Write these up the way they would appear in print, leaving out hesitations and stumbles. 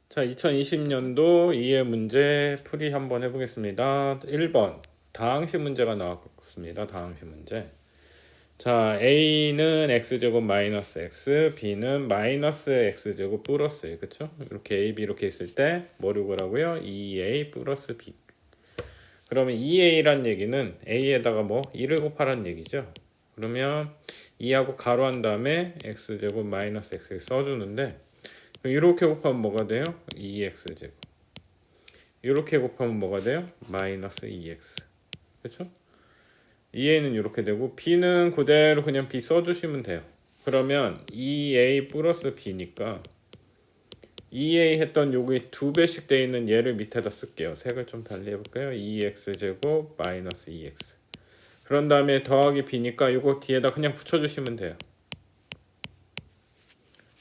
자, 2020년도 2의 문제 풀이 한번 해보겠습니다. 1번 다항식 문제가 나왔습니다. 다항식 문제. 자, A는 x제곱 마이너스 x, B는 마이너스 x제곱 플러스 1, 그쵸? 이렇게 A, B 이렇게 있을 때 뭐를 구하라고요? 2A 플러스 B. 그러면 2A란 얘기는 A에다가 뭐 1을 곱하라는 얘기죠. 그러면 2하고 가로 한 다음에 x제곱 마이너스 x를 써주는데 이렇게 곱하면 뭐가 돼요? 2x제곱. 이렇게 곱하면 뭐가 돼요? 마이너스 2x. 그렇죠? 2a는 이렇게 되고 b는 그대로 그냥 b 써주시면 돼요. 그러면 2a 플러스 b니까 2a 했던 요게 2배씩 돼 있는 얘를 밑에다 쓸게요. 색을 좀 달리 해볼까요? 2x제곱 마이너스 2x. 그런 다음에 더하기 b니까 요거 뒤에다 그냥 붙여주시면 돼요.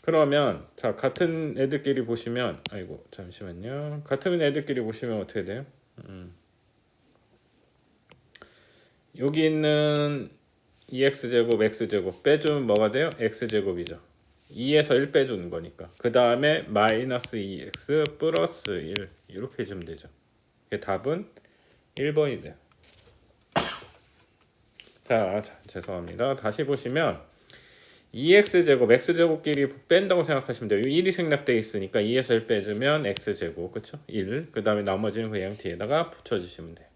그러면 자 같은 애들끼리 보시면 아이고 잠시만요. 같은 애들끼리 보시면 어떻게 돼요? 여기 있는 2x제곱 x제곱 빼주면 뭐가 돼요? x제곱이죠. 2에서 1 빼주는 거니까. 그 다음에 마이너스 2x 플러스 1 이렇게 해주면 되죠. 답은 1번이 돼요. 자 죄송합니다. 다시 보시면 2x제곱 x제곱끼리 뺀다고 생각하시면 돼요. 1이 생략되어 있으니까 2에서 1 빼주면 x제곱 그쵸? 1. 그 다음에 나머지는 그냥 뒤에다가 붙여주시면 돼요.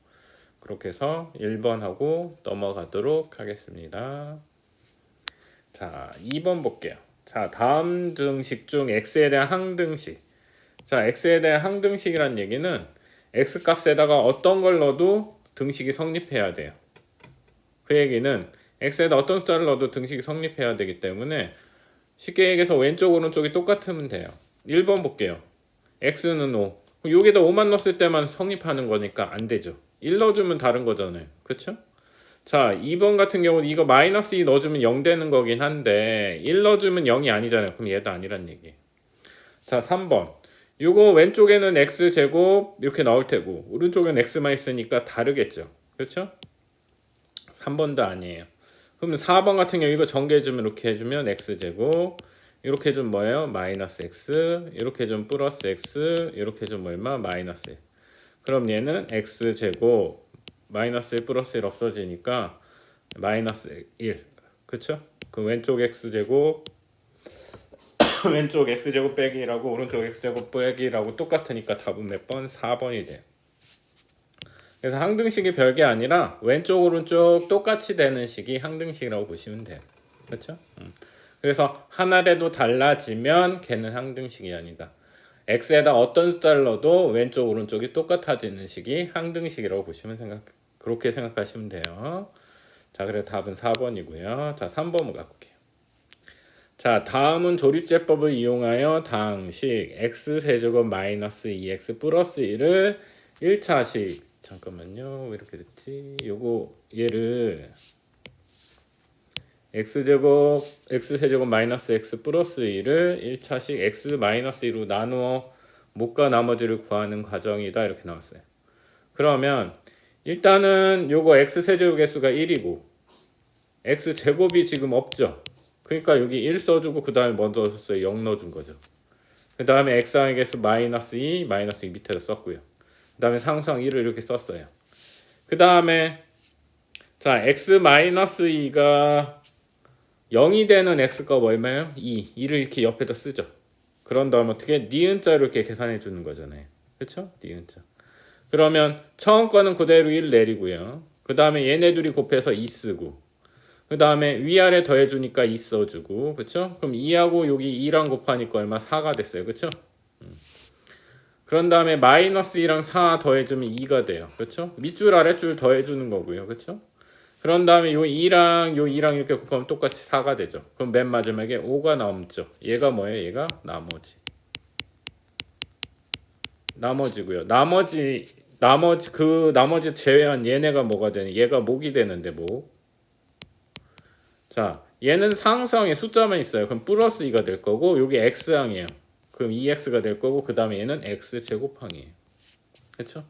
그렇게 해서 1번 하고 넘어가도록 하겠습니다. 자 2번 볼게요. 자 다음 등식 중 x에 대한 항등식. 자 x에 대한 항등식이란 얘기는 x 값에다가 어떤 걸 넣어도 등식이 성립해야 돼요. 그 얘기는 x에다 어떤 숫자를 넣어도 등식이 성립해야 되기 때문에 쉽게 얘기해서 왼쪽 오른쪽이 똑같으면 돼요. 1번 볼게요. x는 5. 여기다 5만 넣었을 때만 성립하는 거니까 안 되죠. 1 넣어주면 다른 거잖아요. 그쵸? 자 2번 같은 경우는 이거 마이너스 2 넣어주면 0 되는 거긴 한데 1 넣어주면 0이 아니잖아요. 그럼 얘도 아니란 얘기. 자 3번 요거 왼쪽에는 x제곱 이렇게 나올 테고 오른쪽에는 x만 있으니까 다르겠죠. 그렇죠? 3번도 아니에요. 그러면 4번 같은 경우 이거 전개해주면 이렇게 해주면 x제곱 이렇게 해주면 뭐예요? 마이너스 x 이렇게 해주면 플러스 x 이렇게 해주면 얼마? 마이너스 1. 그럼 얘는 x제곱 마이너스 1 플러스 1 없어지니까 마이너스 1 그쵸? 그 왼쪽 x제곱 왼쪽 x제곱 빼기라고 오른쪽 x제곱 빼기라고 똑같으니까 답은 몇 번? 4번이 돼요. 그래서 항등식이 별게 아니라 왼쪽 오른쪽 똑같이 되는 식이 항등식이라고 보시면 돼요. 그렇죠? 그래서 하나라도 달라지면 걔는 항등식이 아니다. x에다 어떤 숫자를 넣어도 왼쪽 오른쪽이 똑같아지는 식이 항등식이라고 보시면 그렇게 생각하시면 돼요. 자, 그래서 답은 4번이고요. 자, 3번 가볼게요. 자, 다음은 조립제법을 이용하여 다항식 x세제곱 마이너스 2x 플러스 1을 1차식 잠깐만요. 왜 이렇게 됐지? 요거 얘를 x세제곱 마이너스 x 플러스 1을 1차식 x 마이너스 2로 나누어 못과 나머지를 구하는 과정이다. 이렇게 나왔어요. 그러면 일단은 요거 x세제곱 개수가 1이고 x제곱이 지금 없죠. 그러니까 여기 1 써주고 그 다음에 먼저 썼어요. 0 넣어준 거죠. 그 다음에 x항의 개수 마이너스 2 밑에다 썼고요. 그 다음에 상수항 1을 이렇게 썼어요. 그 다음에 자 x-2가 0이 되는 x값 얼마예요? 2. 2를 이렇게 옆에다 쓰죠. 그런 다음에 어떻게? 니은자로 이렇게 계산해 주는 거잖아요. 그렇죠? 니은자. 그러면 처음 거는 그대로 1 내리고요. 그 다음에 얘네 둘이 곱해서 2 쓰고 그 다음에 위아래 더해주니까 2 써주고 그쵸? 그럼 2하고 여기 2랑 곱하니까 얼마? 4가 됐어요. 그쵸? 그런 다음에 마이너스 2랑 4 더해주면 2가 돼요. 그렇죠? 밑줄 아랫줄 더해주는 거고요. 그렇죠? 그런 다음에 요 2랑 이렇게 곱하면 똑같이 4가 되죠. 그럼 맨 마지막에 5가 남죠. 얘가 뭐예요? 얘가 나머지고요. 나머지 제외한 얘네가 뭐가 되는? 얘가 목이 되는데 목. 자, 얘는 상수항에 숫자만 있어요. 그럼 플러스 2가 될 거고 여기 x항이에요. 그럼 2x가 될 거고 그 다음에 얘는 x제곱항이에요. 그렇죠?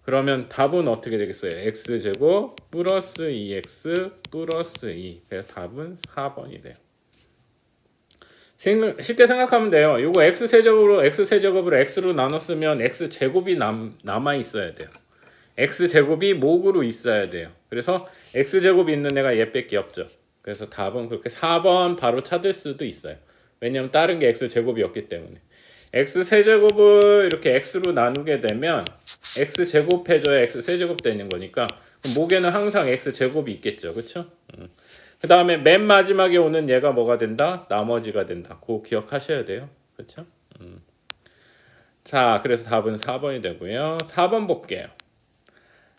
그러면 답은 어떻게 되겠어요? x제곱 플러스 2x 플러스 2. 그래서 답은 4번이 돼요. 쉽게 생각하면 돼요. 이거 x세제곱으로 x로 나눴으면 x제곱이 남아 있어야 돼요. x제곱이 목으로 있어야 돼요. 그래서 x제곱이 있는 애가 얘밖에 없죠. 그래서 답은 그렇게 4번 바로 찾을 수도 있어요. 왜냐면 다른 게 x제곱이었기 때문에. x세제곱을 이렇게 x로 나누게 되면 x제곱해줘야 x세제곱 되는 거니까 목에는 항상 x제곱이 있겠죠. 그쵸? 그 다음에 맨 마지막에 오는 얘가 뭐가 된다? 나머지가 된다. 그거 기억하셔야 돼요. 그쵸? 자, 그래서 답은 4번이 되고요. 4번 볼게요.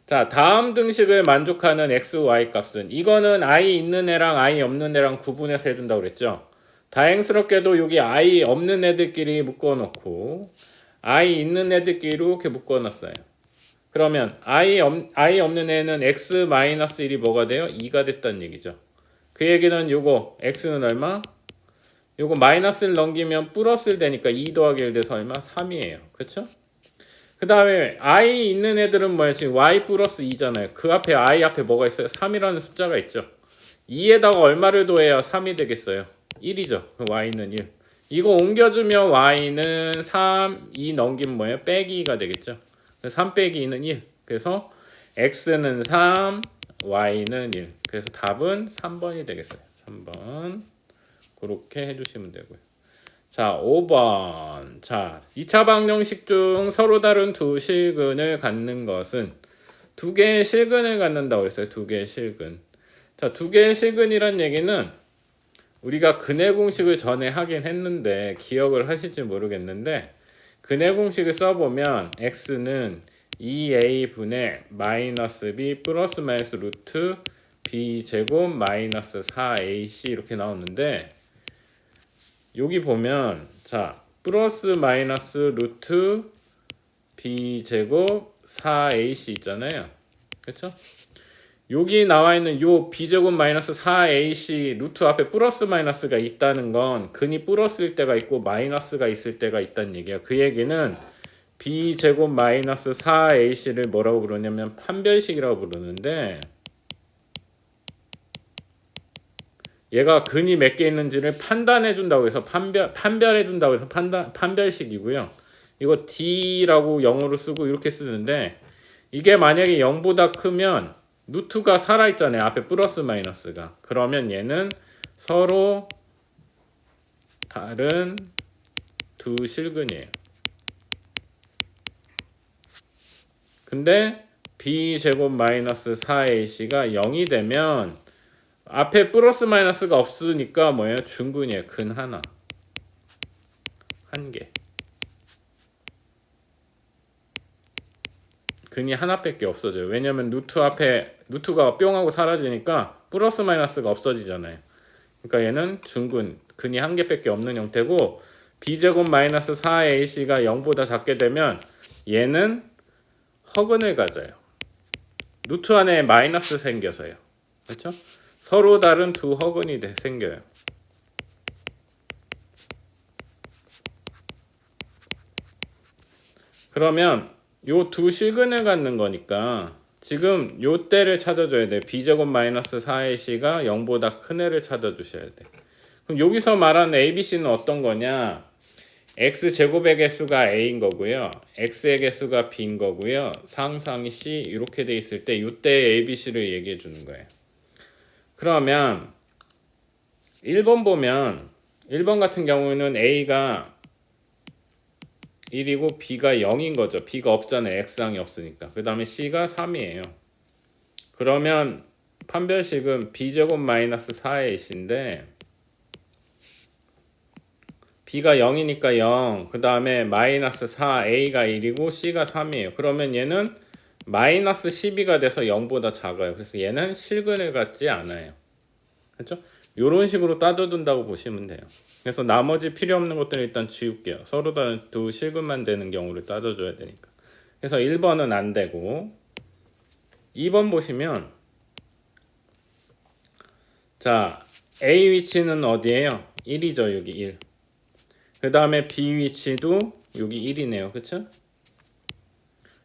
자, 다음 등식을 만족하는 x, y 값은 이거는 i 있는 애랑 i 없는 애랑 구분해서 해준다고 그랬죠. 다행스럽게도 여기 i 없는 애들끼리 묶어놓고 i 있는 애들끼리 이렇게 묶어놨어요. 그러면 i 없는 애는 x-1이 뭐가 돼요? 2가 됐다는 얘기죠. 그 얘기는 요거 x는 얼마? 요거 마이너스를 넘기면 플러스를 되니까 2 더하기 1 돼서 얼마? 3이에요. 그쵸? 그 다음에 i 있는 애들은 뭐야? 지금 y 플러스 2잖아요. 그 앞에 i 앞에 뭐가 있어요? 3이라는 숫자가 있죠. 2에다가 얼마를 더해야 3이 되겠어요? 1이죠. y는 1. 이거 옮겨주면 y는 3, 2 넘기면 뭐예요? 빼기 2가 되겠죠. 3 빼기 2는 1. 그래서 x는 3, y는 1. 그래서 답은 3번이 되겠어요. 3번. 그렇게 해주시면 되고요. 자, 5번. 자, 2차 방정식 중 서로 다른 두 실근을 갖는 것은 두 개의 실근을 갖는다고 했어요. 두 개의 실근. 자, 두 개의 실근이란 얘기는 우리가 근해 공식을 전에 하긴 했는데 기억을 하실지 모르겠는데 근해 공식을 써보면 x는 2a분의 마이너스 b 플러스 마이너스 루트 b 제곱 마이너스 4ac 이렇게 나오는데 여기 보면 자 플러스 마이너스 루트 b 제곱 4ac 있잖아요. 그렇죠? 여기 나와 있는 요 b제곱 마이너스 4ac 루트 앞에 플러스 마이너스가 있다는 건 근이 플러스일 때가 있고 마이너스가 있을 때가 있다는 얘기야. 그 얘기는 b제곱 마이너스 4ac를 뭐라고 부르냐면 판별식이라고 부르는데 얘가 근이 몇 개 있는지를 판단해 준다고 해서 판별해 준다고 해서 판별식이고요. 이거 d라고 영어로 쓰고 이렇게 쓰는데 이게 만약에 0보다 크면 루트가 살아있잖아요. 앞에 플러스 마이너스가. 그러면 얘는 서로 다른 두 실근이에요. 근데 b제곱 마이너스 4ac가 0이 되면 앞에 플러스 마이너스가 없으니까 뭐예요? 중근이에요. 근 하나. 한 개. 근이 하나밖에 없어져요. 왜냐면 루트가 뿅 하고 사라지니까 플러스 마이너스가 없어지잖아요. 그러니까 얘는 중근, 근이 한 개밖에 없는 형태고 b제곱 마이너스 4ac가 0보다 작게 되면 얘는 허근을 가져요. 루트 안에 마이너스 생겨서요. 그렇죠? 서로 다른 두 허근이 생겨요. 그러면 요 두 실근을 갖는 거니까 지금 요 때를 찾아줘야 돼. b제곱 마이너스 4ac가 0보다 큰 애를 찾아주셔야 돼. 그럼 여기서 말하는 abc는 어떤 거냐? x제곱의 개수가 a인 거고요. x의 개수가 b인 거고요. 상수항이 c 이렇게 돼 있을 때 요때 abc를 얘기해 주는 거예요. 그러면 1번 보면 1번 같은 경우에는 a가 1이고 b가 0인 거죠. b가 없잖아요. x항이 없으니까. 그 다음에 c가 3이에요. 그러면 판별식은 b제곱 마이너스 4ac인데 b가 0이니까 0. 그 다음에 마이너스 4a가 1이고 c가 3이에요. 그러면 얘는 마이너스 12가 돼서 0보다 작아요. 그래서 얘는 실근을 갖지 않아요. 그렇죠? 이런 식으로 따져둔다고 보시면 돼요. 그래서 나머지 필요 없는 것들은 일단 지울게요. 서로 다른 두 실근만 되는 경우를 따져줘야 되니까. 그래서 1번은 안 되고 2번 보시면 자 A 위치는 어디예요? 1이죠. 여기 1. 그 다음에 B 위치도 여기 1이네요. 그쵸?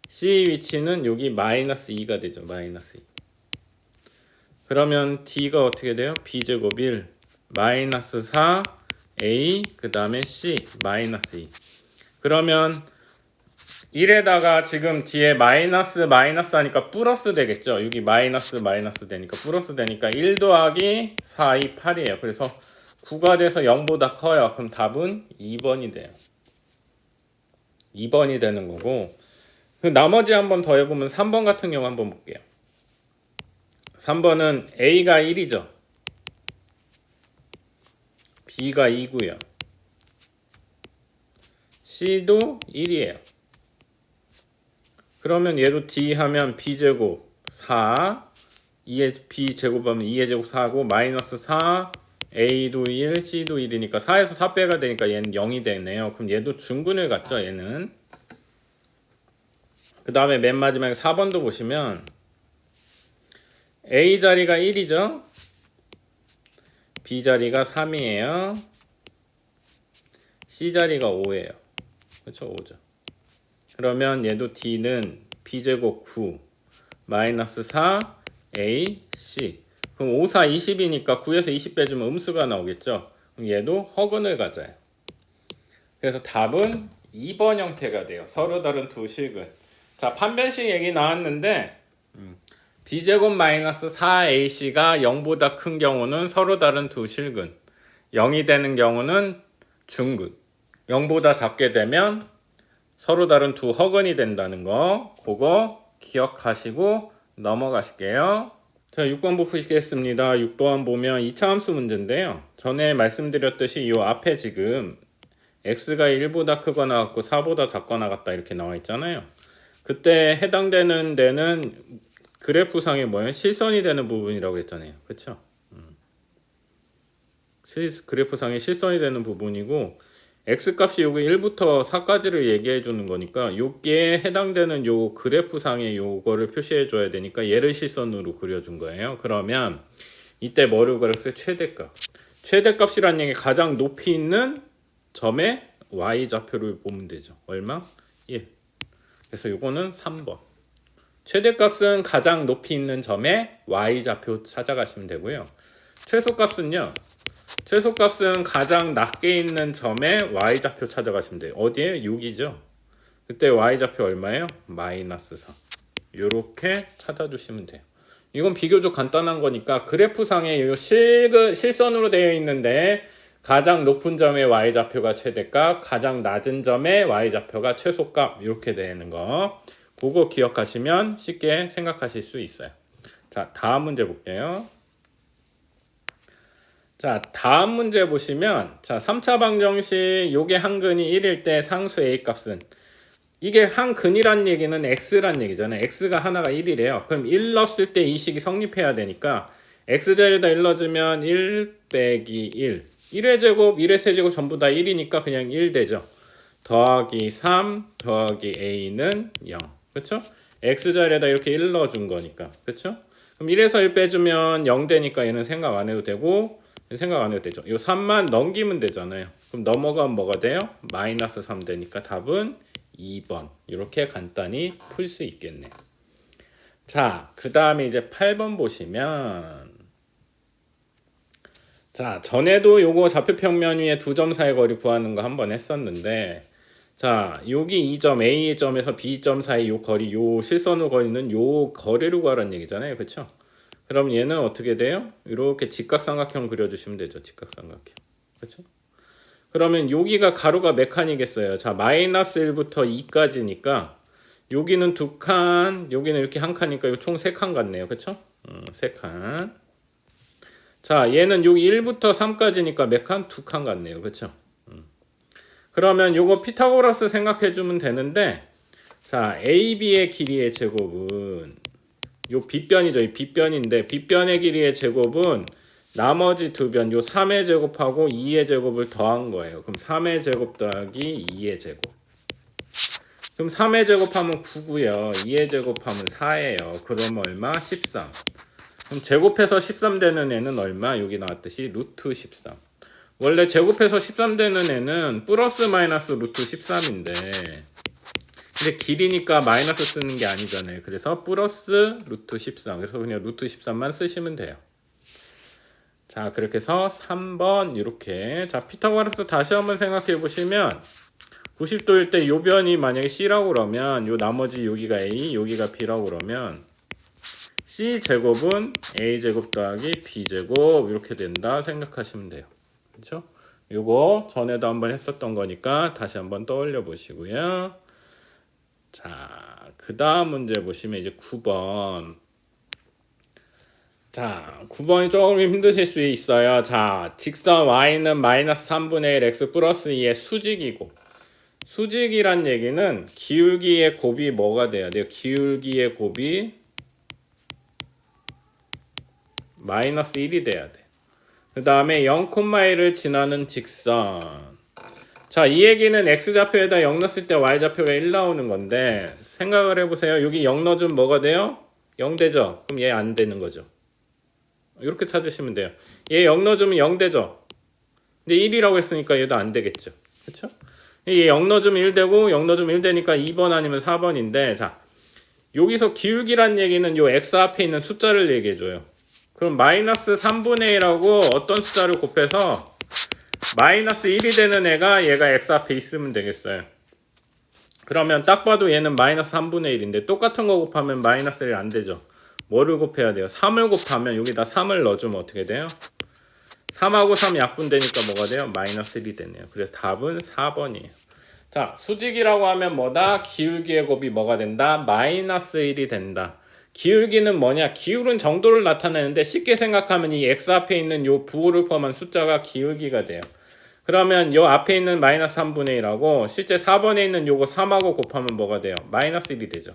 C 위치는 여기 마이너스 2가 되죠. 마이너스 2. 그러면 D가 어떻게 돼요? B제곱 1 마이너스 4 A 그 다음에 C 마이너스 2. 그러면 1에다가 지금 뒤에 마이너스 하니까 플러스 되겠죠. 여기 마이너스 되니까 플러스 되니까 1 더하기 4, 2, 8이에요. 그래서 9가 돼서 0보다 커요. 그럼 답은 2번이 돼요. 2번이 되는 거고, 그 나머지 한번 더 해보면 3번 같은 경우 한번 볼게요. 3번은 A가 1이죠. B가 2고요. C도 1이에요. 그러면 얘도 D 하면 B제곱 4, 2의 B제곱하면 2의 제곱 4고 마이너스 4, A도 1, C도 1이니까 4에서 4 빼가 되니까 얘는 0이 되네요. 그럼 얘도 중근을 갖죠, 얘는. 그 다음에 맨 마지막에 4번도 보시면 A 자리가 1이죠. B 자리가 3이에요. C 자리가 5예요. 그렇죠? 5죠. 그러면 얘도 D는 B제곱 9 마이너스 4 A, C. 그럼 5, 4, 20이니까 9에서 20 빼주면 음수가 나오겠죠. 그럼 얘도 허근을 가져요. 그래서 답은 2번 형태가 돼요. 서로 다른 두 식은. 자, 판별식 얘기 나왔는데 B제곱 마이너스 4AC가 0보다 큰 경우는 서로 다른 두 실근. 0이 되는 경우는 중근. 0보다 작게 되면 서로 다른 두 허근이 된다는 거, 그거 기억하시고 넘어가실게요. 자, 6번 보시겠습니다. 6번 보면 2차 함수 문제인데요. 전에 말씀드렸듯이 이 앞에 지금 x가 1보다 크거나 같고 4보다 작거나 같다 이렇게 나와 있잖아요. 그때 해당되는 데는 그래프상에 뭐예요? 실선이 되는 부분이라고 했잖아요. 그렇죠? 그래프상에 실선이 되는 부분이고 x값이 요거 1부터 4까지를 얘기해 주는 거니까 요게 해당되는 요 그래프상에 요거를 표시해 줘야 되니까 얘를 실선으로 그려준 거예요. 그러면 이때 뭐를 그렸어요? 최대값. 최대값이란 얘기 가장 높이 있는 점의 y좌표를 보면 되죠. 얼마? 1. 그래서 요거는 3번. 최대값은 가장 높이 있는 점의 y좌표 찾아가시면 되고요. 최소값은요. 최소값은 가장 낮게 있는 점의 y좌표 찾아가시면 돼요. 어디에? 여기죠. 그때 y좌표 얼마예요? 마이너스 4. 요렇게 찾아주시면 돼요. 이건 비교적 간단한 거니까 그래프상에 요 실선으로 되어 있는데 가장 높은 점의 y좌표가 최대값, 가장 낮은 점의 y좌표가 최소값 이렇게 되는 거. 그거 기억하시면 쉽게 생각하실 수 있어요. 자, 다음 문제 볼게요. 자, 다음 문제 보시면 자, 3차 방정식 요게 한근이 1일 때 상수 A 값은 이게 한근이란 얘기는 x란 얘기잖아요. x가 하나가 1이래요. 그럼 1 넣었을 때 이 식이 성립해야 되니까 x자리에다 1 넣어주면 1 빼기 1 1의 제곱, 1의 세제곱 전부 다 1이니까 그냥 1 되죠. 더하기 3 더하기 a는 0. 그렇죠? x자리에다 이렇게 1 넣어준 거니까. 그렇죠? 그럼 1에서 1 빼주면 0 되니까 얘는 생각 안 해도 되고 생각 안 해도 되죠. 이 3만 넘기면 되잖아요. 그럼 넘어가면 뭐가 돼요? 마이너스 3 되니까 답은 2번. 이렇게 간단히 풀 수 있겠네요. 자, 그 다음에 이제 8번 보시면 자, 전에도 요거 좌표평면 위에 두 점 사이 거리 구하는 거 한번 했었는데 자, 여기 이 점 A점에서 B점 사이 요 거리, 요 실선으로 거리는 요 거리를 구하라는 얘기잖아요. 그렇죠? 그럼 얘는 어떻게 돼요? 이렇게 직각삼각형 그려주시면 되죠. 직각삼각형. 그렇죠? 그러면 여기가 가로가 몇 칸이겠어요? 자, 마이너스 1부터 2까지니까 여기는 2칸, 여기는 이렇게 한 칸이니까 총 3칸 같네요. 그렇죠? 3칸. 자, 얘는 여기 1부터 3까지니까 몇 칸? 2칸 같네요. 그렇죠? 그러면 요거 피타고라스 생각해 주면 되는데 자, AB의 길이의 제곱은 요 빗변이죠. 이 빗변인데 빗변의 길이의 제곱은 나머지 두 변, 요 3의 제곱하고 2의 제곱을 더한 거예요. 그럼 3의 제곱 더하기 2의 제곱. 그럼 3의 제곱하면 9고요. 2의 제곱하면 4예요. 그럼 얼마? 13. 그럼 제곱해서 13 되는 애는 얼마? 여기 나왔듯이 루트 13. 원래 제곱해서 13 되는 애는 플러스 마이너스 루트 13인데 근데 길이니까 마이너스 쓰는 게 아니잖아요. 그래서 플러스 루트 13. 그래서 그냥 루트 13만 쓰시면 돼요. 자, 그렇게 해서 3번 이렇게. 자, 피타고라스 다시 한번 생각해 보시면 90도일 때 요 변이 만약에 C라고 그러면 요 나머지 여기가 A, 여기가 B라고 그러면 C제곱은 A제곱 더하기 B제곱 이렇게 된다 생각하시면 돼요. 그렇죠? 요거 전에도 한번 했었던 거니까 다시 한번 떠올려 보시고요. 자, 그 다음 문제 보시면 이제 9번. 자, 9번이 조금 힘드실 수 있어요. 자, 직선 y는 마이너스 3분의 1 x 플러스 2의 수직이고, 수직이란 얘기는 기울기의 곱이 뭐가 돼야 돼요? 기울기의 곱이 마이너스 1이 돼야 돼. 그 다음에 0,1을 지나는 직선. 자, 이 얘기는 x좌표에다 0 넣었을 때 y좌표가 1 나오는 건데 생각을 해보세요. 여기 0 넣어주면 뭐가 돼요? 0 되죠? 그럼 얘 안 되는 거죠. 이렇게 찾으시면 돼요. 얘 0 넣어주면 0 되죠? 근데 1이라고 했으니까 얘도 안 되겠죠. 그쵸? 얘 0 넣어주면 1 되고 0 넣어주면 1 되니까 2번 아니면 4번인데 자, 여기서 기울기란 얘기는 요 x 앞에 있는 숫자를 얘기해줘요. 그럼 마이너스 3분의 1하고 어떤 숫자를 곱해서 마이너스 1이 되는 애가 얘가 x 앞에 있으면 되겠어요. 그러면 딱 봐도 얘는 마이너스 3분의 1인데 똑같은 거 곱하면 마이너스 1 안 되죠. 뭐를 곱해야 돼요? 3을 곱하면 여기다 3을 넣어주면 어떻게 돼요? 3하고 3 약분되니까 뭐가 돼요? 마이너스 1이 되네요. 그래서 답은 4번이에요. 자, 수직이라고 하면 뭐다? 기울기의 곱이 뭐가 된다? 마이너스 1이 된다. 기울기는 뭐냐? 기울은 정도를 나타내는데 쉽게 생각하면 이 x 앞에 있는 요 부호를 포함한 숫자가 기울기가 돼요. 그러면 요 앞에 있는 마이너스 3분의 1하고 실제 4번에 있는 요거 3하고 곱하면 뭐가 돼요? 마이너스 1이 되죠.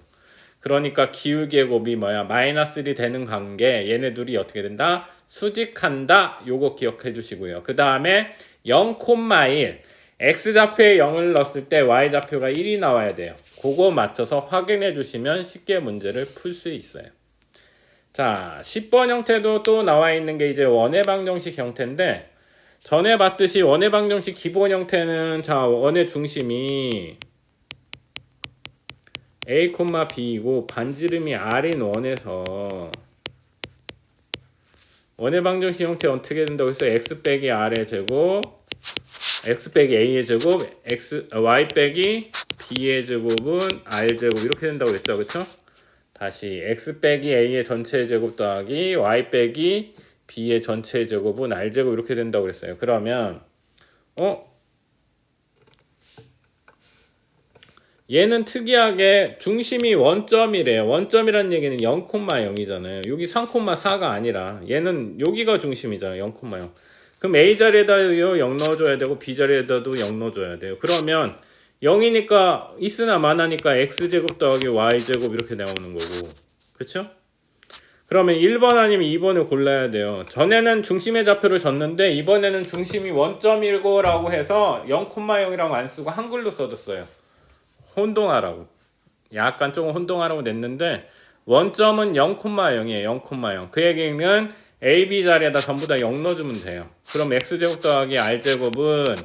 그러니까 기울기의 곱이 뭐야? 마이너스 1이 되는 관계 얘네 둘이 어떻게 된다? 수직한다. 요거 기억해 주시고요. 그 다음에 0,1 x좌표에 0을 넣었을 때 y좌표가 1이 나와야 돼요. 그거 맞춰서 확인해 주시면 쉽게 문제를 풀 수 있어요. 자, 10번 형태도 또 나와 있는 게 이제 원의 방정식 형태인데 전에 봤듯이 원의 방정식 기본 형태는 자, 원의 중심이 a, b이고 반지름이 r인 원에서 원의 방정식 형태 어떻게 된다고 해서 x 빼기 r의 제곱 x 빼기 a의 제곱 y 빼기 b의 제곱은 r 제곱 이렇게 된다고 했죠. 그쵸? 다시 x 빼기 a의 전체 제곱 더하기 y 빼기 b의 전체 제곱은 r 제곱 이렇게 된다고 그랬어요. 그러면 얘는 특이하게 중심이 원점이래요. 원점이란 얘기는 0,0이잖아요. 여기 3,4가 아니라 얘는 여기가 중심이잖아요. 0,0. 그럼 A 자리에다 0 넣어줘야 되고 B 자리에다도 0 넣어줘야 돼요. 그러면 0이니까 있으나 마나니까 X제곱 더하기 Y제곱 이렇게 나오는 거고. 그쵸? 그러면 1번 아니면 2번을 골라야 돼요. 전에는 중심의 좌표를 줬는데 이번에는 중심이 원점이고 라고 해서 0,0이라고 안 쓰고 한글로 써줬어요. 혼동하라고. 약간 조금 혼동하라고 냈는데 원점은 0,0이에요. 0,0. 그 얘기는 A, B 자리에다 전부 다 0 넣어주면 돼요. 그럼 X제곱 더하기 R제곱은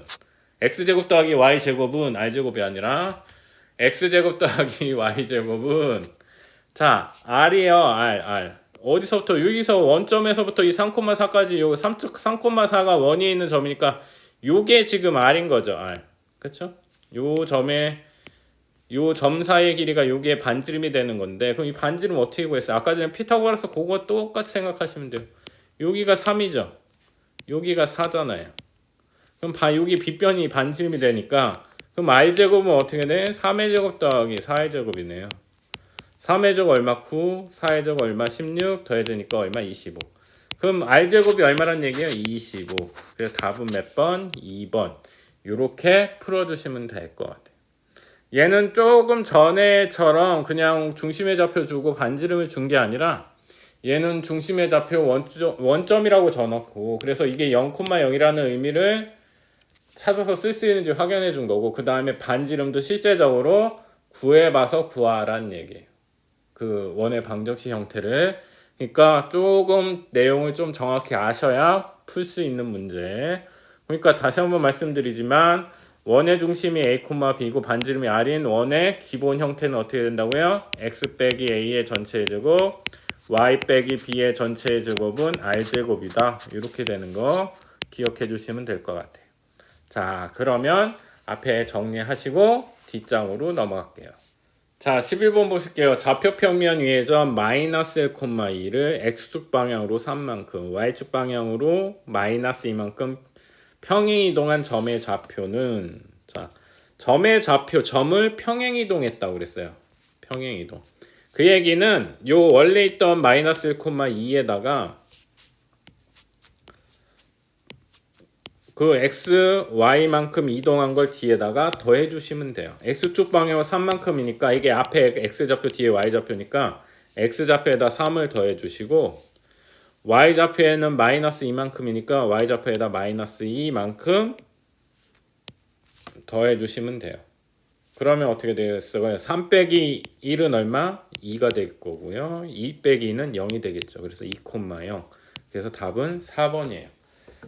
X제곱 더하기 Y제곱은 R제곱이 아니라 X제곱 더하기 Y제곱은 자, R이에요. R. 어디서부터 여기서 원점에서부터 이 3,4까지 요 3,4가 원위에 있는 점이니까 요게 지금 R인 거죠. R. 그쵸? 요 점에 요 점 사이의 길이가 요게 반지름이 되는 건데 그럼 이 반지름 어떻게 구했어요? 아까 전에 피타고라스 그거 똑같이 생각하시면 돼요. 여기가 3이죠. 여기가 4잖아요. 그럼 여기 빗변이 반지름이 되니까 그럼 r제곱은 어떻게 돼? 3의 제곱 더하기 4의 제곱이네요. 3의 제곱 얼마 9, 4의 제곱 얼마 16, 더해지니까 얼마 25. 그럼 r제곱이 얼마란 얘기예요? 25. 그래서 답은 몇 번? 2번. 요렇게 풀어주시면 될 것 같아요. 얘는 조금 전에처럼 그냥 중심의 좌표 주고 반지름을 준 게 아니라 얘는 중심의 좌표 원점이라고 줘놓고 그래서 이게 0,0이라는 의미를 찾아서 쓸 수 있는지 확인해 준 거고 그 다음에 반지름도 실제적으로 구해봐서 구하라는 얘기예요. 그 원의 방정식 형태를. 그러니까 조금 내용을 좀 정확히 아셔야 풀 수 있는 문제. 그러니까 다시 한번 말씀드리지만 원의 중심이 a, b고 반지름이 r인 원의 기본 형태는 어떻게 된다고요? x 빼기 a의 전체 제곱 y 빼기 b의 전체의 제곱은 r제곱이다. 이렇게 되는 거 기억해 주시면 될 것 같아요. 자, 그러면 앞에 정리하시고 뒷장으로 넘어갈게요. 자, 11번 보실게요. 좌표 평면 위의 점 마이너스 1,2를 x축 방향으로 3만큼, y축 방향으로 마이너스 2만큼 평행 이동한 점의 좌표는, 자, 점의 좌표, 점을 평행 이동했다고 그랬어요. 평행 이동. 그 얘기는 요 원래 있던 마이너스 1,2에다가 그 x, y만큼 이동한 걸 뒤에다가 더해 주시면 돼요. x축 방향은 3만큼이니까 이게 앞에 x좌표 뒤에 y좌표니까 x좌표에다 3을 더해 주시고 y좌표에는 마이너스 2만큼이니까 y좌표에다 마이너스 2만큼 더해 주시면 돼요. 그러면 어떻게 되겠어요? 3 빼기 1은 얼마? 2가 될 거고요. 2 빼기 2는 0이 되겠죠. 그래서 2,0. 그래서 답은 4번이에요.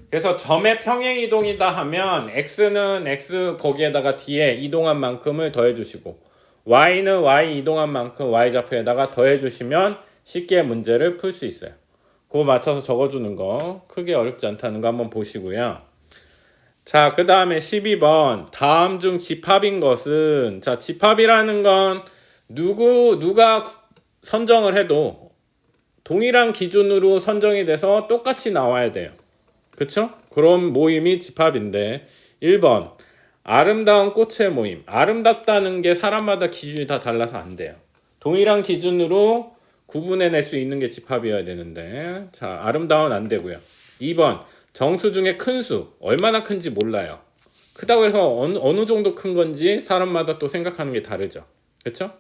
그래서 점의 평행 이동이다 하면 x는 x 거기에다가 뒤에 이동한 만큼을 더해 주시고 y는 y 이동한 만큼 y좌표에다가 더해 주시면 쉽게 문제를 풀 수 있어요. 그거 맞춰서 적어주는 거 크게 어렵지 않다는 거 한번 보시고요. 자, 그 다음에 12번 다음 중 집합인 것은, 자, 집합이라는 건 누가 선정을 해도 동일한 기준으로 선정이 돼서 똑같이 나와야 돼요. 그쵸? 그럼 모임이 집합인데 1번 아름다운 꽃의 모임. 아름답다는 게 사람마다 기준이 다 달라서 안 돼요. 동일한 기준으로 구분해낼 수 있는 게 집합이어야 되는데, 자, 아름다운 안 되고요. 2번 정수 중에 큰 수. 얼마나 큰지 몰라요. 크다고 해서 어느 정도 큰 건지 사람마다 또 생각하는 게 다르죠. 그쵸?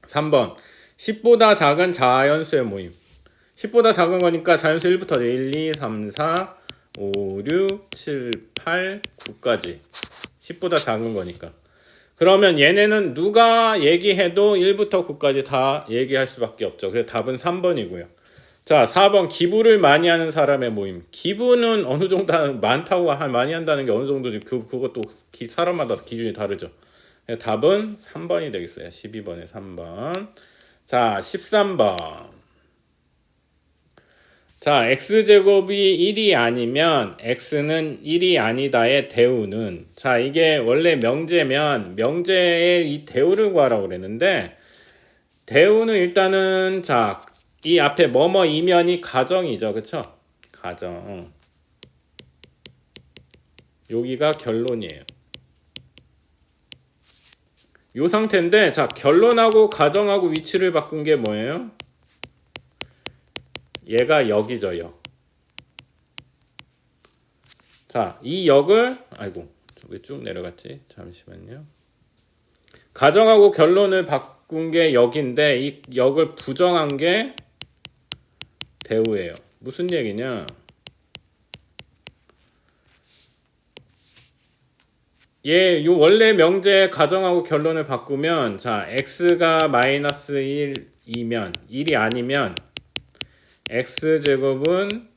3번 10보다 작은 자연수의 모임. 10보다 작은 거니까 자연수 1부터 1, 2, 3, 4, 5, 6, 7, 8, 9까지 10보다 작은 거니까. 그러면 얘네는 누가 얘기해도 1부터 9까지 다 얘기할 수밖에 없죠. 그래서 답은 3번이고요. 자, 4번 기부를 많이 하는 사람의 모임. 기부는 어느 정도 많다고 많이 한다는 게 어느 정도지. 그것도 사람마다 기준이 다르죠. 답은 3번이 되겠어요. 12번에 3번. 자, 13번. 자, x제곱이 1이 아니면 x는 1이 아니다의 대우는, 자, 이게 원래 명제면 명제의 이 대우를 구하라고 그랬는데, 대우는 일단은, 자, 이 앞에 뭐뭐 이면이 가정이죠. 그쵸? 가정. 여기가 결론이에요. 요 상태인데, 자, 결론하고 가정하고 위치를 바꾼 게 뭐예요? 얘가 역이죠, 역. 자, 이 역을, 아이고, 왜 쭉 내려갔지? 잠시만요. 가정하고 결론을 바꾼 게 역인데, 이 역을 부정한 게 대우예요. 무슨 얘기냐? 요 원래 명제 가정하고 결론을 바꾸면, 자, x가 마이너스 1이면, 1이 아니면, x제곱은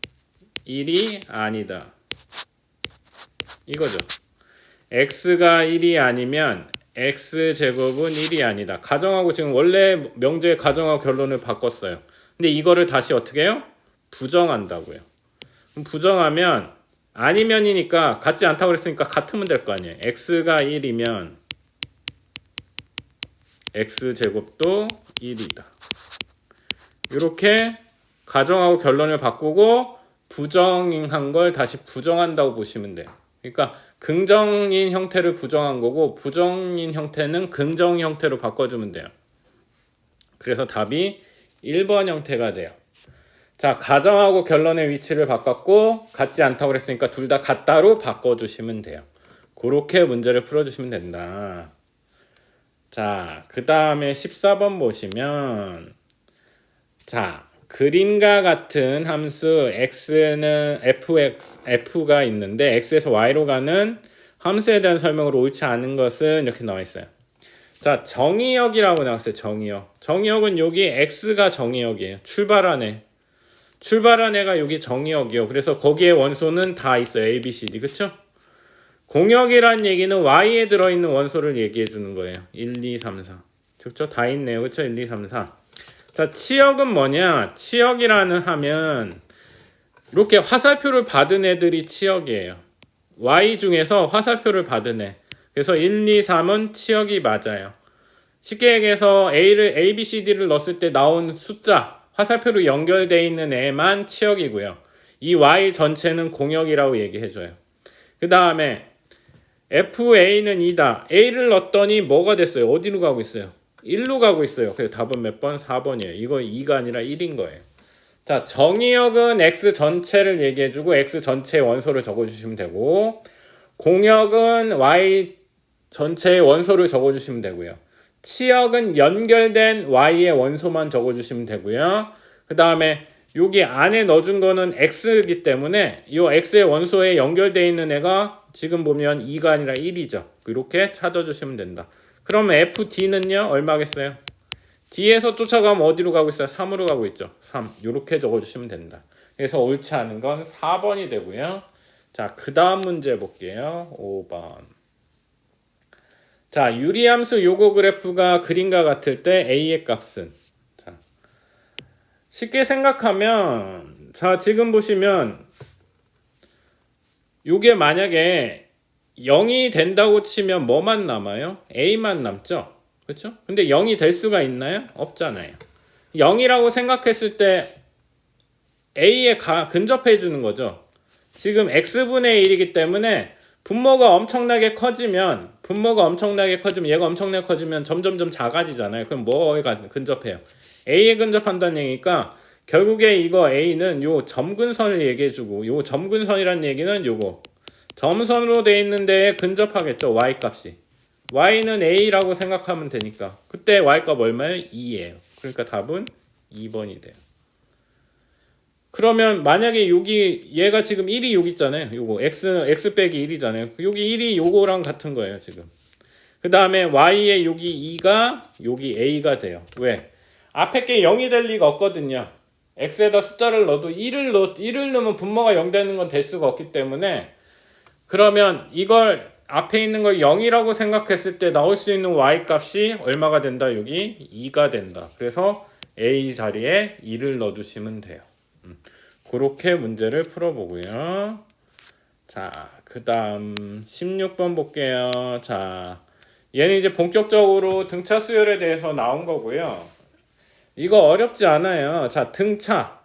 1이 아니다. 이거죠. x가 1이 아니면 x제곱은 1이 아니다. 가정하고 지금 원래 명제 가정하고 결론을 바꿨어요. 근데 이거를 다시 어떻게 해요? 부정한다고요. 그럼 부정하면 아니면이니까 같지 않다고 그랬으니까 같으면 될 거 아니에요. x가 1이면 x제곱도 1이다. 이렇게 가정하고 결론을 바꾸고 부정한 걸 다시 부정한다고 보시면 돼요. 그러니까 긍정인 형태를 부정한 거고 부정인 형태는 긍정 형태로 바꿔주면 돼요. 그래서 답이 1번 형태가 돼요. 자, 가정하고 결론의 위치를 바꿨고 같지 않다고 그랬으니까 둘 다 같다로 바꿔주시면 돼요. 그렇게 문제를 풀어주시면 된다. 자, 그 다음에 14번 보시면, 자, 그림과 같은 함수 x는 f가 있는데 x에서 y로 가는 함수에 대한 설명으로 옳지 않은 것은 이렇게 나와 있어요. 자, 정의역이라고 나왔어요. 정의역. 정의역은 여기 x가 정의역이에요. 출발한 애가 여기 정의역이요. 그래서 거기에 원소는 다 있어요. a, b, c, d. 그쵸? 공역이란 얘기는 y에 들어있는 원소를 얘기해 주는 거예요. 1, 2, 3, 4. 그쵸? 다 있네요. 그쵸? 1, 2, 3, 4. 자, 치역은 뭐냐? 치역이라는 하면 이렇게 화살표를 받은 애들이 치역이에요. Y 중에서 화살표를 받은 애. 그래서 1, 2, 3은 치역이 맞아요. 쉽게 얘기해서 A, B, C, D를 넣었을 때 나온 숫자, 화살표로 연결되어 있는 애만 치역이고요. 이 Y 전체는 공역이라고 얘기해줘요. 그 다음에 FA는 2다. A를 넣었더니 뭐가 됐어요? 어디로 가고 있어요? 1로 가고 있어요. 그래서 답은 몇 번? 4번이에요. 이거 2가 아니라 1인 거예요. 자, 정의역은 X 전체를 얘기해주고 X 전체의 원소를 적어주시면 되고, 공역은 Y 전체의 원소를 적어주시면 되고요. 치역은 연결된 Y의 원소만 적어주시면 되고요. 그 다음에 여기 안에 넣어준 거는 X이기 때문에 이 X의 원소에 연결되어 있는 애가 지금 보면 2가 아니라 1이죠. 이렇게 찾아주시면 된다. 그러면 FD는요 얼마겠어요? D에서 쫓아가면 어디로 가고 있어요? 3으로 가고 있죠. 3. 이렇게 적어주시면 된다. 그래서 옳지 않은 건 4번이 되고요. 자, 그 다음 문제 볼게요. 5번. 자, 유리함수 요거 그래프가 그림과 같을 때 A의 값은, 자, 쉽게 생각하면, 자, 지금 보시면 요게 만약에 0이 된다고 치면 뭐만 남아요? A만 남죠? 그렇죠? 근데 0이 될 수가 있나요? 없잖아요. 0이라고 생각했을 때 A에 근접해 주는 거죠. 지금 X분의 1이기 때문에 분모가 엄청나게 커지면 얘가 엄청나게 커지면 점점점 작아지잖아요. 그럼 뭐에 근접해요? A에 근접한다는 얘기니까 결국에 이거 A는 요 점근선을 얘기해주고, 요 점근선이란 얘기는 요거 점선으로 돼 있는 데에 근접하겠죠. Y 값이. Y는 A라고 생각하면 되니까 그때 Y값 얼마예요? 2예요. 그러니까 답은 2번이 돼요. 그러면 만약에 여기 얘가 지금 1이 여기 있잖아요. 요거 x 빼기 1이잖아요. 여기 1이 요거랑 같은 거예요, 지금. 그 다음에 y의 여기 2가 여기 a가 돼요. 왜? 앞에 게 0이 될 리가 없거든요. x에다 숫자를 넣어도 1을 넣으면 분모가 0 되는 건 될 수가 없기 때문에, 그러면 이걸 앞에 있는 걸 0이라고 생각했을 때 나올 수 있는 y 값이 얼마가 된다? 여기 2가 된다. 그래서 a 자리에 2를 넣어두시면 돼요. 그렇게 문제를 풀어보고요. 자, 그 다음 16번 볼게요. 자, 얘는 이제 본격적으로 등차 수열에 대해서 나온 거고요. 이거 어렵지 않아요. 자, 등차.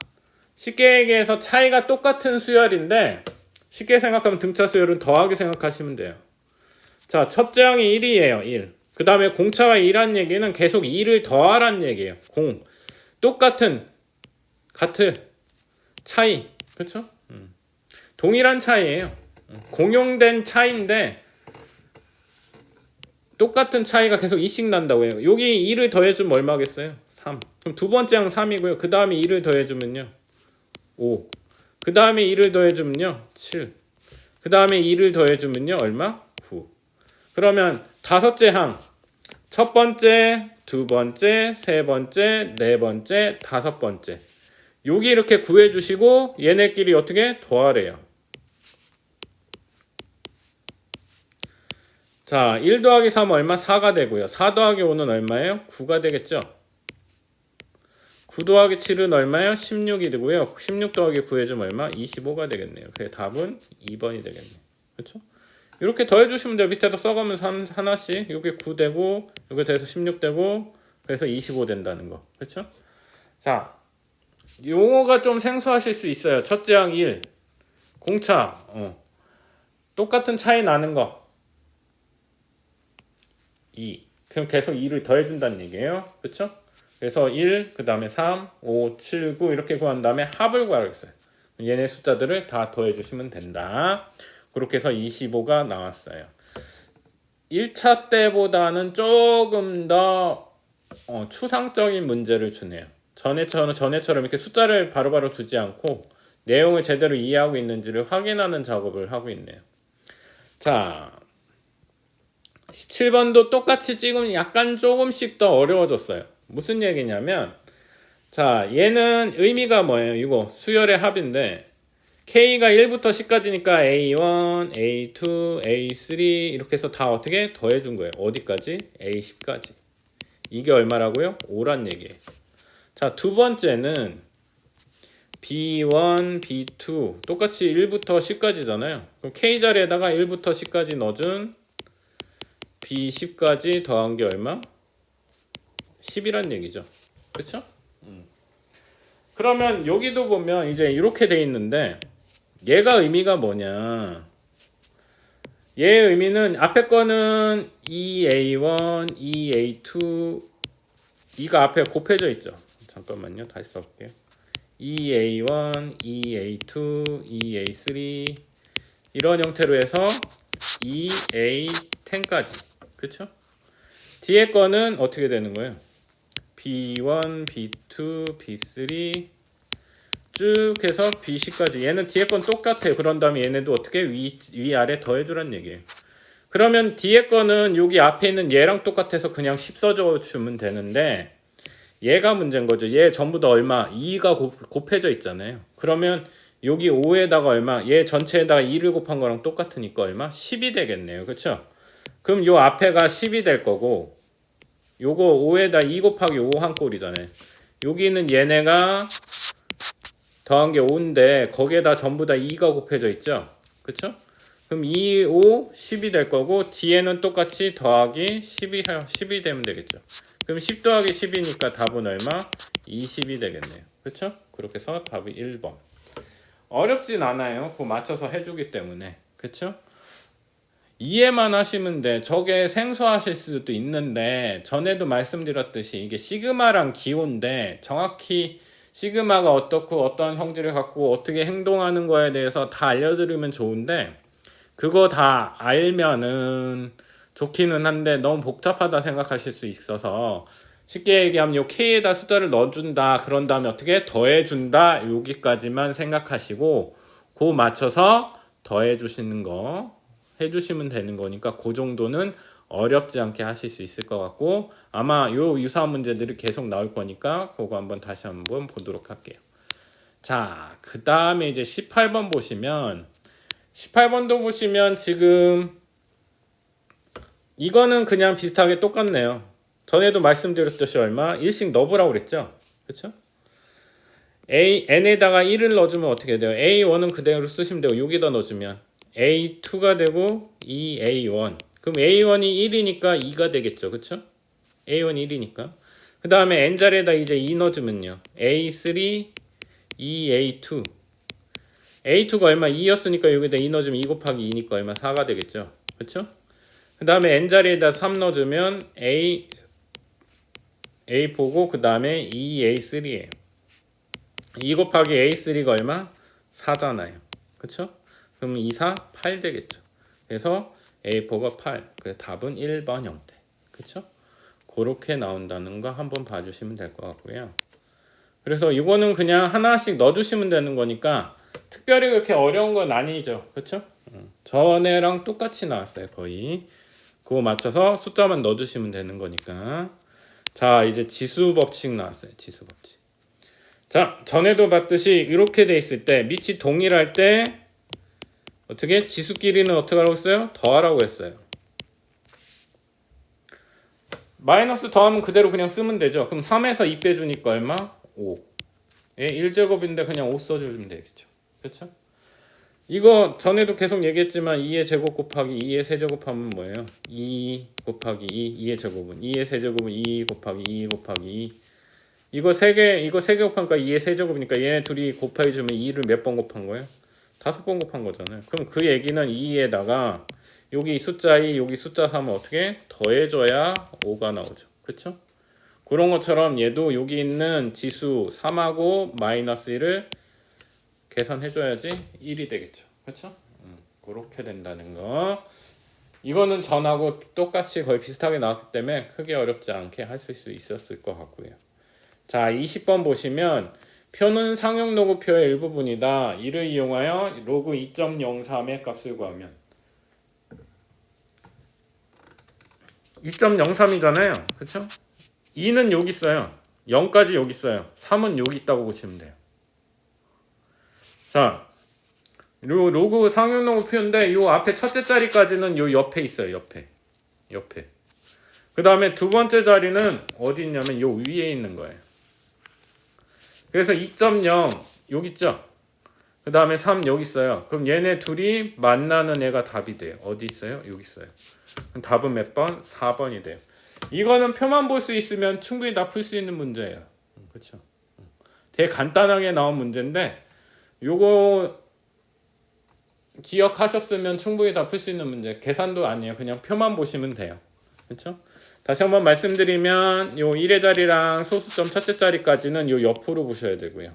쉽게 얘기해서 차이가 똑같은 수열인데, 쉽게 생각하면 등차 수열은 더하기 생각하시면 돼요. 자, 첫째 항이 1이에요. 1. 그 다음에 공차가 2란 얘기는 계속 2를 더하란 얘기예요. 똑같은, 같은 차이, 그렇죠? 동일한 차이예요. 공용된 차이인데 똑같은 차이가 계속 2씩 난다고 해요. 여기 2를 더해주면 얼마겠어요? 3. 그럼 두 번째 항 3이고요. 그 다음에 2를 더해주면요 5. 그 다음에 2를 더해주면요 7. 그 다음에 2를 더해주면요 얼마? 9. 그러면 다섯째 항, 첫 번째, 두 번째, 세 번째, 네 번째, 다섯 번째, 여기 이렇게 구해주시고 얘네끼리 어떻게 더하래요. 자, 1 더하기 3 얼마? 4가 되고요. 4 더하기 5는 얼마예요? 9가 되겠죠. 9 더하기 7은 얼마예요? 16이 되고요. 16 더하기 9 해주면 얼마? 25가 되겠네요. 그래서 답은 2번이 되겠네요. 그렇죠? 이렇게 더해주시면 돼요. 밑에다 써가면서 하나씩. 여기 9 되고 여기 더해서 16 되고 그래서 25 된다는 거. 그렇죠? 자, 용어가 좀 생소하실 수 있어요. 첫째 항 1, 공차, 똑같은 차이 나는 거 2. 그럼 계속 2를 더해준다는 얘기예요. 그렇죠? 그래서 1, 그 다음에 3, 5, 7, 9 이렇게 구한 다음에 합을 구하라고 했어요. 얘네 숫자들을 다 더해주시면 된다. 그렇게 해서 25가 나왔어요. 1차 때보다는 조금 더 추상적인 문제를 주네요. 전에처럼 이렇게 숫자를 바로바로 주지 않고 내용을 제대로 이해하고 있는지를 확인하는 작업을 하고 있네요. 자, 17번도 똑같이 찍으면 약간 조금씩 더 어려워졌어요. 무슨 얘기냐면, 자, 얘는 의미가 뭐예요? 이거 수열의 합인데 K가 1부터 10까지니까 A1, A2, A3 이렇게 해서 다 어떻게 더해준 거예요. 어디까지? A10까지. 이게 얼마라고요? 5란 얘기예요. 자, 두 번째는 B1, B2 똑같이 1부터 10까지잖아요. 그럼 K 자리에다가 1부터 10까지 넣어준 B10까지 더한 게 얼마? 10이란 얘기죠. 그쵸? 그러면 여기도 보면 이제 이렇게 돼 있는데 얘가 의미가 뭐냐? 얘의 의미는 앞에 거는 EA1, EA2 이가 앞에 곱해져 있죠. 잠깐만요. 다시 써볼게요. EA1, EA2, EA3 이런 형태로 해서 EA10까지 그쵸? 뒤에 거는 어떻게 되는 거예요? B1, B2, B3 쭉 해서 B10까지 얘는 뒤에 건 똑같아요. 그런 다음에 얘네도 어떻게 위아래 더해주란 얘기예요. 그러면 뒤에 거는 여기 앞에 있는 얘랑 똑같아서 그냥 10 써주면 되는데 얘가 문제인 거죠. 얘 전부 다 얼마? 2가 곱해져 있잖아요. 그러면 여기 5에다가 얼마? 얘 전체에다가 2를 곱한 거랑 똑같으니까 얼마? 10이 되겠네요. 그쵸? 그럼 요 앞에가 10이 될 거고 요거 5에다 2 곱하기 5 한 꼴이잖아요. 여기는 얘네가 더한 게 5인데 거기에다 전부 다 2가 곱해져 있죠. 그쵸? 그럼 2, 5, 10이 될 거고 뒤에는 똑같이 더하기 10이 되면 되겠죠. 그럼 10 더하기 10이니까 답은 얼마? 20이 되겠네요. 그쵸? 그렇게 해서 답이 1번. 어렵진 않아요. 그거 맞춰서 해주기 때문에. 그쵸? 이해만 하시면 돼. 저게 생소하실 수도 있는데 전에도 말씀드렸듯이 이게 시그마랑 기호인데 정확히 시그마가 어떻고 어떤 성질을 갖고 어떻게 행동하는 거에 대해서 다 알려드리면 좋은데 그거 다 알면은 좋기는 한데 너무 복잡하다 생각하실 수 있어서 쉽게 얘기하면 요 K에다 숫자를 넣어준다 그런 다음에 어떻게 더해준다 여기까지만 생각하시고 그 맞춰서 더해주시는 거 해주시면 되는 거니까 그 정도는 어렵지 않게 하실 수 있을 것 같고 아마 요 유사한 문제들이 계속 나올 거니까 그거 한번 다시 한번 보도록 할게요. 자, 그 다음에 이제 18번 보시면 18번도 보시면 지금 이거는 그냥 비슷하게 똑같네요. 전에도 말씀드렸듯이 얼마? 1씩 넣어보라고 그랬죠? 그쵸? n에다가 1을 넣어주면 어떻게 돼요? a1은 그대로 쓰시면 되고 여기다 넣어주면 a2가 되고 2a1 그럼 a1이 1이니까 2가 되겠죠. 그쵸? a1이 1이니까 그 다음에 n자리에다 이제 2 넣어주면요 a3, 2a2 a2가 얼마? 2였으니까 여기다 2 넣어주면 2 곱하기 2니까 얼마? 4가 되겠죠. 그쵸? 그 다음에 n자리에다 3 넣어주면 a4고 그 다음에 2a3에요 2 곱하기 a3가 얼마? 4잖아요. 그쵸? 그럼 2, 4, 8 되겠죠. 그래서 A4가 8. 그래서 답은 1번 형태. 그쵸? 그렇게 나온다는 거 한번 봐주시면 될 것 같고요. 그래서 이거는 그냥 하나씩 넣어주시면 되는 거니까 특별히 그렇게 어려운 건 아니죠. 그쵸? 전에랑 똑같이 나왔어요. 거의. 그거 맞춰서 숫자만 넣어주시면 되는 거니까. 자, 이제 지수 법칙 나왔어요. 지수 법칙. 자, 전에도 봤듯이 이렇게 돼 있을 때 밑이 동일할 때 어떻게? 지수끼리는 어떻게 하라고 했어요? 더하라고 했어요. 마이너스 더하면 그대로 그냥 쓰면 되죠. 그럼 3에서 2 빼주니까 얼마? 5. 예, 1제곱인데 그냥 5 써주면 되겠죠. 그렇죠? 이거 전에도 계속 얘기했지만 2의 제곱 곱하기 2의 세제곱하면 뭐예요? 2 곱하기 2, 2의 제곱은 2의 세제곱은 2 곱하기 2 곱하기 2 이거 3개 곱하니까 2의 세제곱이니까 얘네 둘이 곱해주면 2를 몇 번 곱한 거예요? 5번 곱한 거잖아요. 그럼 그 얘기는 2에다가 여기 숫자 2, 여기 숫자 3을 어떻게 더해줘야 5가 나오죠. 그쵸? 그런 것처럼 얘도 여기 있는 지수 3하고 마이너스 1을 계산해줘야지 1이 되겠죠. 그쵸? 그렇게 된다는 거. 이거는 전하고 똑같이 거의 비슷하게 나왔기 때문에 크게 어렵지 않게 하실 수 있었을 것 같고요. 자, 20번 보시면 표는 상용 로그표의 일부분이다. 이를 이용하여 로그 2.03의 값을 구하면 2.03이잖아요. 그쵸? 2는 여기 있어요. 0까지 여기 있어요. 3은 여기 있다고 보시면 돼요. 자, 요 로그 상용 로그표인데 요 앞에 첫째 자리까지는 요 옆에 있어요. 옆에. 그 다음에 두 번째 자리는 어디 있냐면 요 위에 있는 거예요. 그래서 2.0 여기 있죠. 그 다음에 3 여기 있어요. 그럼 얘네 둘이 만나는 애가 답이 돼요. 어디 있어요? 여기 있어요. 그럼 답은 몇 번? 4번이 돼요. 이거는 표만 볼 수 있으면 충분히 다 풀 수 있는 문제예요. 그렇죠? 되게 간단하게 나온 문제인데 요거 기억하셨으면 충분히 다 풀 수 있는 문제. 계산도 아니에요. 그냥 표만 보시면 돼요. 그렇죠? 다시 한번 말씀드리면 요 1의 자리랑 소수점 첫째 자리까지는 요 옆으로 보셔야 되고요.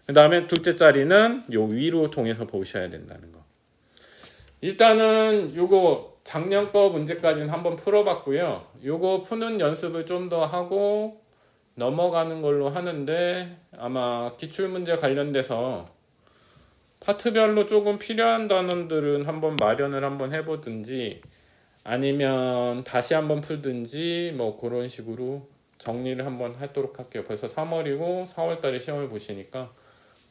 그 다음에 둘째 자리는 요 위로 통해서 보셔야 된다는 거. 일단은 요거 작년 거 문제까지는 한번 풀어봤고요. 요거 푸는 연습을 좀 더 하고 넘어가는 걸로 하는데 아마 기출문제 관련돼서 파트별로 조금 필요한 단원들은 한번 마련을 한번 해보든지 아니면 다시 한번 풀든지 뭐 그런 식으로 정리를 한번 하도록 할게요. 벌써 3월이고 4월달에 시험을 보시니까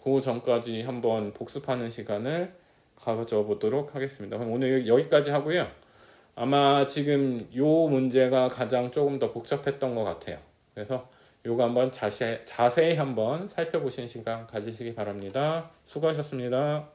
그 전까지 한번 복습하는 시간을 가져보도록 하겠습니다. 그럼 오늘 여기까지 하고요. 아마 지금 요 문제가 가장 조금 더 복잡했던 것 같아요. 그래서 요거 한번 자세히 한번 살펴보시는 시간 가지시기 바랍니다. 수고하셨습니다.